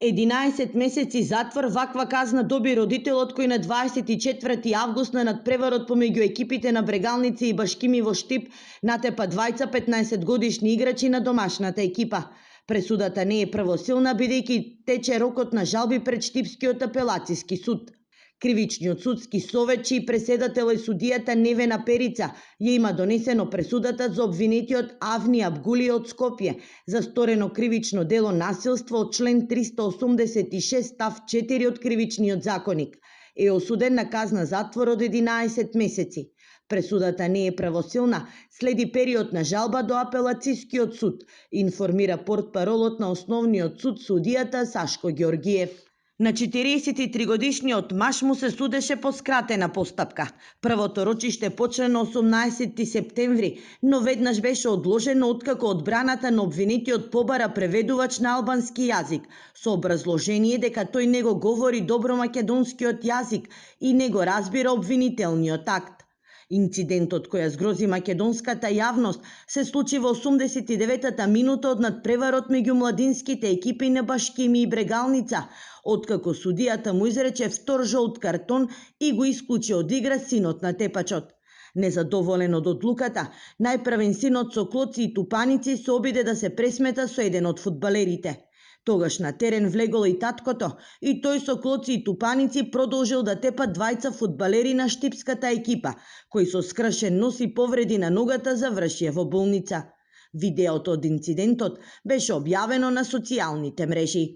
11 месеци затвор ваква казна доби родителот кој на 24 август на надпреварот помеѓу екипите на Брегалници и Башкими во Штип натепа двајца 15 годишни играчи на домашната екипа. Пресудата не е правосилна бидејќи тече рокот на жалби пред Штипскиот апелациски суд. Кривичниот судски совет, чиј преседател е судијата Невена Перица, ја има донесено пресудата за обвинетиот Авни Абгули од Скопје за сторено кривично дело насилство од член 386 став 4 од Кривичниот законик. Е осуден на казна затвор од 11 месеци. Пресудата не е правосилна, следи период на жалба до апелацискиот суд, информира портпаролот на Основниот суд судијата Сашко Ѓоргиев. На 43 годишниот маж му се судеше по скратена постапка. Првото рочиште почна на 18 септември, но веднаш беше одложено откако одбраната на обвинетиот побара преведувач на албански јазик, со образложение дека тој не го говори добро македонскиот јазик и не го разбира обвинителниот акт. Инцидентот кој ја згрози македонската јавност се случи во 89-та минута од надпреварот меѓу младинските екипи на Башкими и Брегалница, откако судијата му изрече втор жолт картон и го исклучи од игра синот на тепачот. Незадоволен од одлуката, најправен синот со клоци и тупаници се обиде да се пресмета со еден од фудбалерите. Тогаш на терен влеголо и таткото и тој со клоци и тупаници продолжил да тепа двајца фудбалери на штипската екипа, кои со скршен нос и повреди на ногата завршија во болница. Видеото од инцидентот беше објавено на социјалните мрежи.